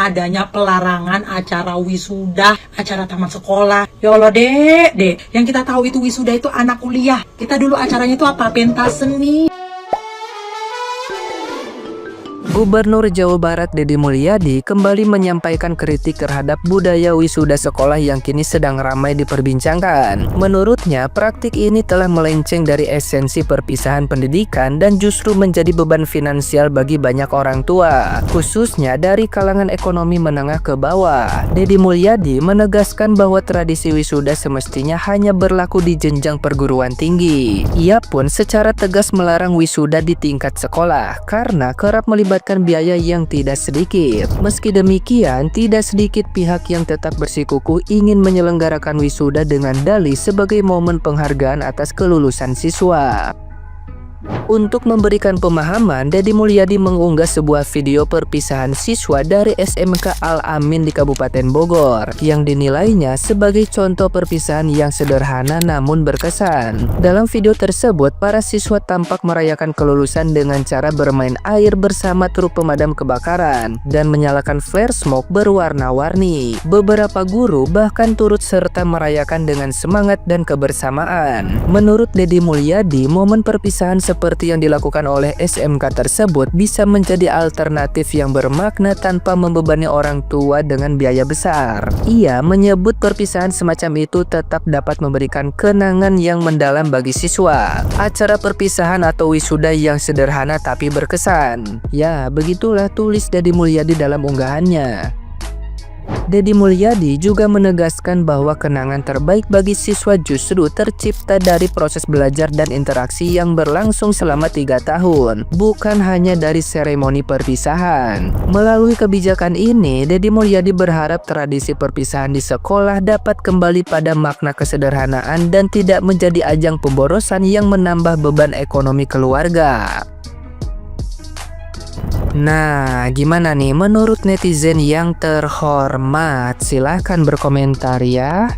adanya pelarangan acara wisuda, acara tamat sekolah. Ya Allah dek, yang kita tahu itu wisuda itu anak kuliah. Kita dulu acaranya itu apa? Pentas seni. Gubernur Jawa Barat Deddy Mulyadi kembali menyampaikan kritik terhadap budaya wisuda sekolah yang kini sedang ramai diperbincangkan. Menurutnya, praktik ini telah melenceng dari esensi perpisahan pendidikan dan justru menjadi beban finansial bagi banyak orang tua, khususnya dari kalangan ekonomi menengah ke bawah. Deddy Mulyadi menegaskan bahwa tradisi wisuda semestinya hanya berlaku di jenjang perguruan tinggi. Ia pun secara tegas melarang wisuda di tingkat sekolah karena kerap melibatkan biaya yang tidak sedikit. Meski demikian, tidak sedikit pihak yang tetap bersikukuh ingin menyelenggarakan wisuda dengan dalih sebagai momen penghargaan atas kelulusan siswa. Untuk memberikan pemahaman, Deddy Mulyadi mengunggah sebuah video perpisahan siswa dari SMK Al-Amin di Kabupaten Bogor yang dinilainya sebagai contoh perpisahan yang sederhana namun berkesan. Dalam video tersebut, para siswa tampak merayakan kelulusan dengan cara bermain air bersama truk pemadam kebakaran dan menyalakan flare smoke berwarna-warni. Beberapa guru bahkan turut serta merayakan dengan semangat dan kebersamaan. Menurut Deddy Mulyadi, momen perpisahan seperti yang dilakukan oleh SMK tersebut bisa menjadi alternatif yang bermakna tanpa membebani orang tua dengan biaya besar. Ia menyebut perpisahan semacam itu tetap dapat memberikan kenangan yang mendalam bagi siswa. Acara perpisahan atau wisuda yang sederhana tapi berkesan. Ya, begitulah tulis Deddy Mulyadi dalam unggahannya. Deddy Mulyadi juga menegaskan bahwa kenangan terbaik bagi siswa justru tercipta dari proses belajar dan interaksi yang berlangsung selama 3 tahun, bukan hanya dari seremoni perpisahan. Melalui kebijakan ini, Deddy Mulyadi berharap tradisi perpisahan di sekolah dapat kembali pada makna kesederhanaan dan tidak menjadi ajang pemborosan yang menambah beban ekonomi keluarga. Nah, gimana nih menurut netizen yang terhormat? Silahkan berkomentar ya.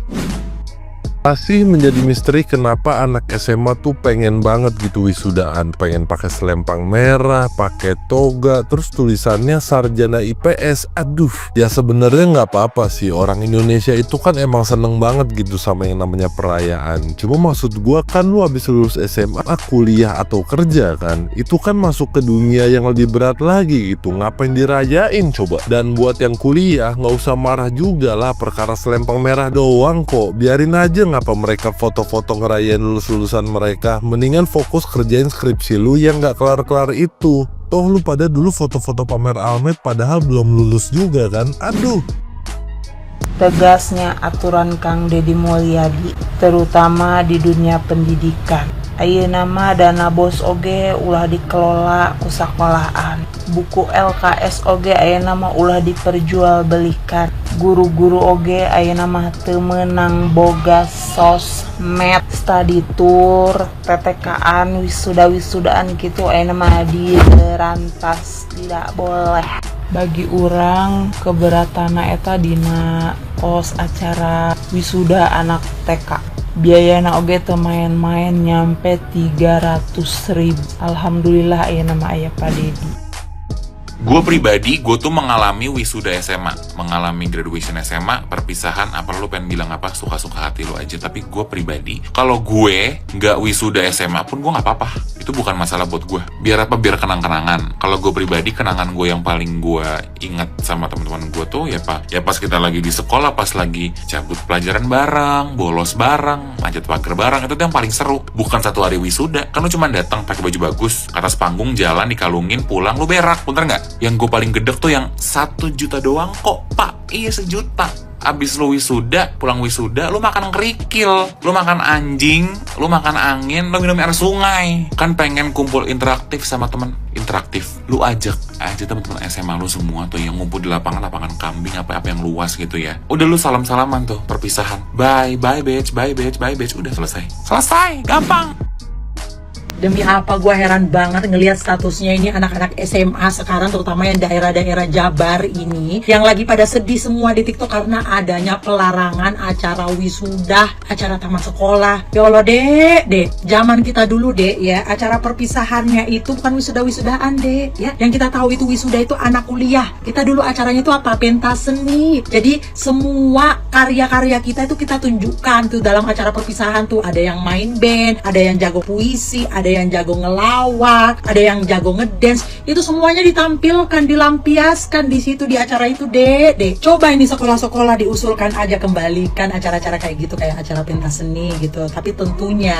Masih menjadi misteri kenapa anak SMA tuh pengen banget gitu wisudaan, pengen pakai selempang merah, pakai toga, terus tulisannya sarjana IPS. Aduh, ya sebenarnya nggak apa-apa sih, orang Indonesia itu kan emang seneng banget gitu sama yang namanya perayaan. Cuma maksud gua kan lu habis lulus SMA, kuliah atau kerja kan, itu kan masuk ke dunia yang lebih berat lagi gitu. Ngapain dirayain coba? Dan buat yang kuliah nggak usah marah juga lah, perkara selempang merah doang kok. Biarin aja, apa mereka foto-foto ngerayain lulus-lulusan mereka. Mendingan fokus kerjain skripsi lu yang gak kelar-kelar itu. Toh lu pada dulu foto-foto pamer almet padahal belum lulus juga kan. Aduh. Tegasnya aturan Kang Deddy Mulyadi, terutama di dunia pendidikan. Ayeuna mah dana bos oge ulah dikelola ku sakolahan. Buku LKS oge ayeuna mah ulah diperjualbelikan. Guru-guru oge ayeuna mah teu meunang boga sosmed, study tour, TTK-an, wisuda-wisudaan gitu ayeuna mah diberantas, tidak boleh. Bagi urang keberatana eta dina kos acara wisuda anak TK. Biayana oge teu main-main nyampe 300.000. Alhamdulillah ayeuna mah aya Pak Deddy. Gue pribadi, gue tuh mengalami wisuda SMA, mengalami graduation SMA, perpisahan, apa lu pengen bilang apa, suka-suka hati lu aja. Tapi gue pribadi, kalau gue nggak wisuda SMA pun gue nggak apa-apa. Itu bukan masalah buat gue. Biar apa? Biar kenang-kenangan. Kalau gue pribadi, kenangan gue yang paling gue ingat sama teman-teman gue tuh ya pak, ya pas kita lagi di sekolah, pas lagi cabut pelajaran bareng, bolos bareng, manjat pagar bareng, itu tuh yang paling seru. Bukan satu hari wisuda, kan lu cuma datang pakai baju bagus, ke atas panggung jalan dikalungin, pulang lu berak, bener nggak? Yang gue paling gedek tuh yang 1 juta doang kok pak, iya 1 juta. Abis lu wisuda, pulang wisuda, lu makan kerikil, lu makan anjing, lu makan angin, lu minum air sungai. Kan pengen kumpul interaktif sama temen, interaktif. Lu ajak aja teman-teman SMA lu semua tuh yang ngumpul di lapangan kambing, apa-apa yang luas gitu ya. Udah lu salam-salaman tuh, perpisahan. Bye, bye batch, bye batch, bye batch. Udah selesai. Selesai, gampang. Demi apa gue heran banget ngelihat statusnya ini anak-anak SMA sekarang, terutama yang daerah-daerah Jabar ini, yang lagi pada sedih semua di TikTok karena adanya pelarangan acara wisuda, acara tamat sekolah. Ya Allah dek, zaman kita dulu dek ya, acara perpisahannya itu bukan wisuda-wisudaan dek ya. Yang kita tahu itu wisuda itu anak kuliah. Kita dulu acaranya itu apa? Pentas seni. Jadi semua karya-karya kita itu kita tunjukkan tuh dalam acara perpisahan tuh. Ada yang main band, ada yang jago puisi, ada yang jago ngelawak, ada yang jago ngedance. Itu semuanya ditampilkan, dilampiaskan di situ di acara itu dek. Coba ini sekolah-sekolah diusulkan aja kembalikan acara-acara kayak gitu, kayak acara pentas seni gitu. Tapi tentunya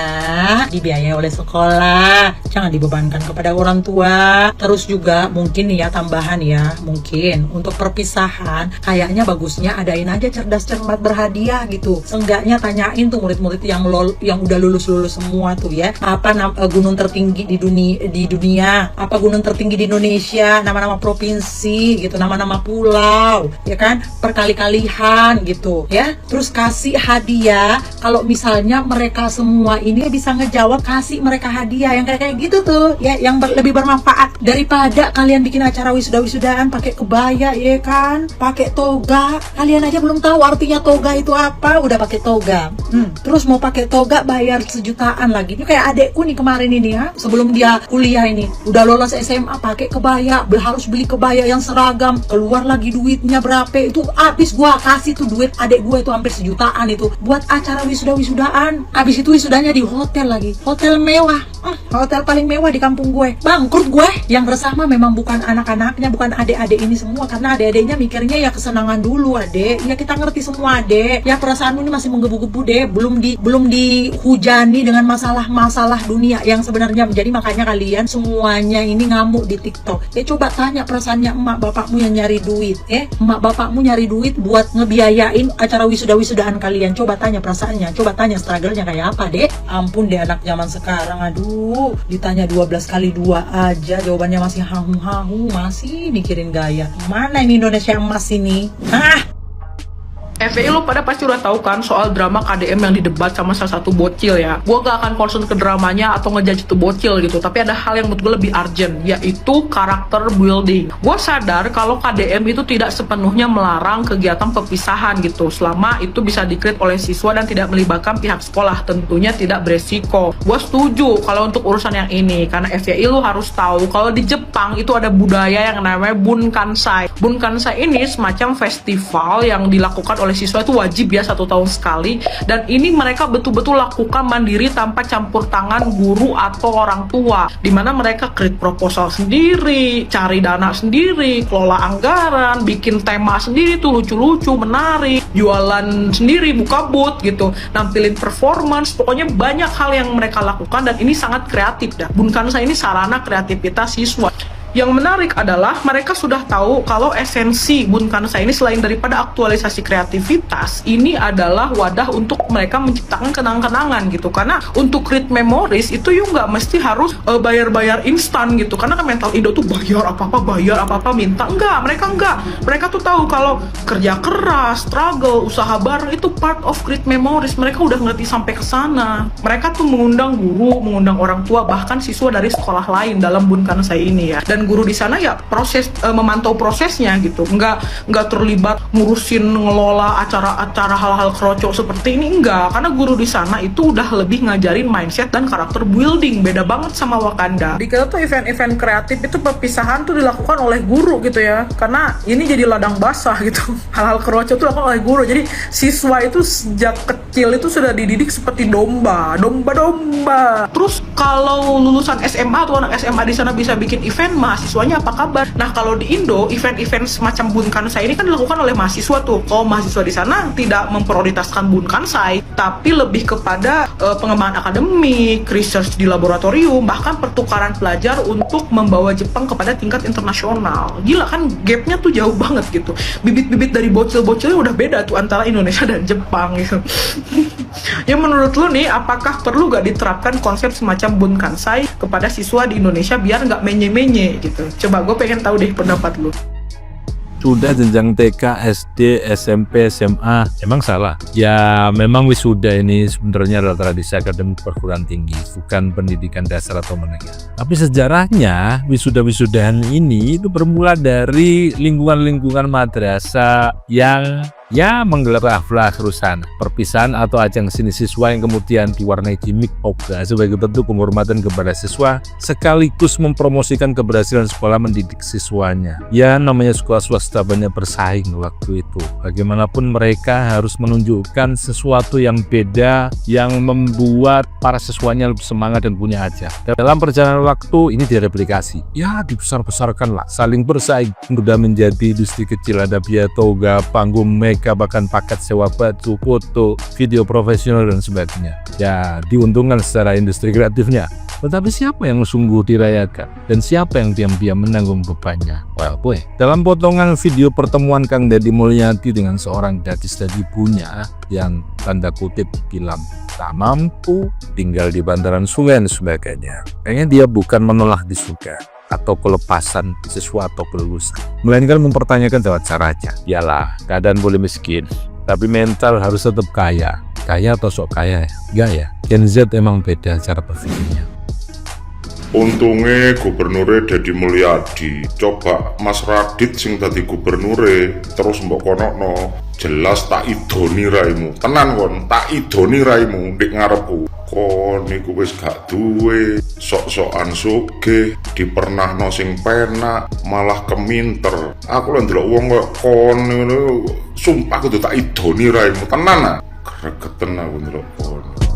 dibiayai oleh sekolah, jangan dibebankan kepada orang tua. Terus juga mungkin nih ya tambahan ya, mungkin untuk perpisahan kayaknya bagusnya adain aja cerdas cermat berhadiah gitu. Seenggaknya tanyain tuh murid-murid yang udah lulus semua tuh ya, apa gunung tertinggi di dunia, apa gunung tertinggi di Indonesia, nama-nama provinsi gitu, nama-nama pulau ya kan, perkali-kalihan gitu ya. Terus kasih hadiah, kalau misalnya mereka semua ini bisa ngejawab, kasih mereka hadiah yang kayak gitu tuh ya, yang lebih bermanfaat daripada kalian bikin acara wisuda-wisudaan pakai kebaya ya kan, pakai toga. Kalian aja belum tahu artinya toga itu apa, udah pakai toga. Terus mau pakai toga bayar sejutaan lagi. Ini kayak adekku nih kemarin ini ya, sebelum dia kuliah ini udah lolos SMA pakai kebaya, harus beli kebaya yang seragam, keluar lagi duitnya berapa itu, habis gua kasih tuh duit adek gua itu hampir sejutaan itu buat acara wisuda-wisudaan. Habis itu wisudanya di hotel lagi, hotel mewah, hotel paling mewah di kampung gue. Bangkrut gue. Yang resah mah memang bukan anak-anaknya, bukan adik-adik ini semua, karena adik-adiknya mikirnya ya kesenangan dulu adek. Ya kita ngerti semua adek. Ya perasaanmu ini masih menggebu-gebu deh, belum dihujani dengan masalah dunia yang sebenarnya. Jadi makanya kalian semuanya ini ngamuk di TikTok. Ya coba tanya perasaannya emak bapakmu yang nyari duit, emak bapakmu nyari duit buat ngebiayain acara wisuda-wisudaan kalian. Coba tanya perasaannya, coba tanya struggle-nya kayak apa deh. Ampun deh anak zaman sekarang, aduh, ditanya 12 kali 2 aja jawabannya masih hahu-hahu, masih mikirin gaya. Mana ini Indonesia emas ini? FYI lo pada pasti udah tahu kan soal drama KDM yang didebat sama salah satu bocil ya. Gue gak akan concern ke dramanya atau ngejudge itu bocil gitu, tapi ada hal yang menurut gue lebih urgent, yaitu karakter building. Gue sadar kalau KDM itu tidak sepenuhnya melarang kegiatan perpisahan gitu, selama itu bisa di-create oleh siswa dan tidak melibatkan pihak sekolah, tentunya tidak beresiko. Gue setuju kalau untuk urusan yang ini, karena FYI lo harus tahu kalau di Jepang itu ada budaya yang namanya bunkansai. Bunkansai ini semacam festival yang dilakukan oleh siswa itu wajib ya 1 tahun sekali, dan ini mereka betul-betul lakukan mandiri tanpa campur tangan guru atau orang tua, dimana mereka create proposal sendiri, cari dana sendiri, kelola anggaran, bikin tema sendiri tuh lucu-lucu, menarik, jualan sendiri, buka booth gitu, nampilin performance, pokoknya banyak hal yang mereka lakukan dan ini sangat kreatif dah. Bunkansai ini sarana kreativitas siswa. Yang menarik adalah mereka sudah tahu kalau esensi Bunkansai ini selain daripada aktualisasi kreativitas, ini adalah wadah untuk mereka menciptakan kenang-kenangan gitu. Karena untuk create memories itu yuk nggak mesti harus bayar-bayar instan gitu. Karena kan mental Indo tuh bayar apa-apa minta. Mereka tuh tahu kalau kerja keras, struggle, usaha bareng itu part of create memories. Mereka udah ngerti sampai ke sana. Mereka tuh mengundang guru, mengundang orang tua, bahkan siswa dari sekolah lain dalam Bunkansai ini ya. Dan guru di sana ya memantau prosesnya gitu, nggak terlibat ngurusin ngelola acara hal-hal kroco seperti ini, enggak, karena guru di sana itu udah lebih ngajarin mindset dan karakter building, beda banget sama Wakanda. Di kita tuh event-event kreatif itu perpisahan tuh dilakukan oleh guru gitu ya, karena ini jadi ladang basah gitu. Hal-hal kroco tuh dilakukan oleh guru, jadi siswa itu sejak kecil itu sudah dididik seperti domba. Terus kalau lulusan SMA atau anak SMA di sana bisa bikin event, mahasiswanya apa kabar? Nah kalau di Indo event-event semacam Bunkansai ini kan dilakukan oleh mahasiswa tuh. Kalau mahasiswa di sana tidak memprioritaskan Bunkansai, tapi lebih kepada pengembangan akademik, research di laboratorium, bahkan pertukaran pelajar untuk membawa Jepang kepada tingkat internasional. Gila kan, gapnya tuh jauh banget gitu. Bibit-bibit dari bocil-bocilnya udah beda tuh antara Indonesia dan Jepang gitu. Ya menurut lu nih, apakah perlu gak diterapkan konsep semacam Bunkansai kepada siswa di Indonesia biar gak menye-menye gitu? Coba gue pengen tahu deh pendapat lu. sudah jenjang TK, SD, SMP, SMA, emang salah? Ya memang wisuda ini sebenarnya adalah tradisi akademik perguruan tinggi, bukan pendidikan dasar atau menengah. Tapi sejarahnya wisuda-wisudahan ini itu bermula dari lingkungan-lingkungan madrasah yang menggelar haflah rusana, perpisahan atau ajang seni siswa yang kemudian diwarnai gimmick ogah sebagai bentuk penghormatan kepada siswa sekaligus mempromosikan keberhasilan sekolah mendidik siswanya. Ya namanya sekolah swasta banyak bersaing waktu itu. Bagaimanapun mereka harus menunjukkan sesuatu yang beda yang membuat para siswanya lebih semangat dan punya ajar. Dalam perjalanan waktu ini direplikasi. Ya dibesar-besarkan lah, saling bersaing. Sudah menjadi industri kecil, ada biaya toga, panggung bahkan paket sewa baju, foto, video profesional dan sebagainya. Ya diuntungkan secara industri kreatifnya. Tetapi siapa yang sungguh dirayakan dan siapa yang diam-diam menanggung bebannya? Well boy, dalam potongan video pertemuan Kang Deddy Mulyadi dengan seorang gadis dan ibunya yang tanda kutip dibilang tak mampu, tinggal di bantaran sungai dan sebagainya. Kayaknya dia bukan menolak di surga atau kelepasan siswa atau kelulusan, melainkan mempertanyakan tata caranya. Yalah, keadaan boleh miskin, tapi mental harus tetap kaya. Kaya atau sok kaya ya? Enggak ya, Gen Z emang beda cara berpikirnya. Untungnya gubernure Deddy Mulyadi. Coba Mas Radit sing dadi gubernure terus mbok konokno, jelas tak idoni raimu. Tenan kon, tak idoni raimu ndek ngarepku. Kon niku wis gak duwe, sok-sokan sugih, dipernahno sing penak, malah keminter. Aku lho ndelok wong kok kon ngono, sumpah kudu tak idoni raimu. Tenan ah. Gregeten aku ndelok kon.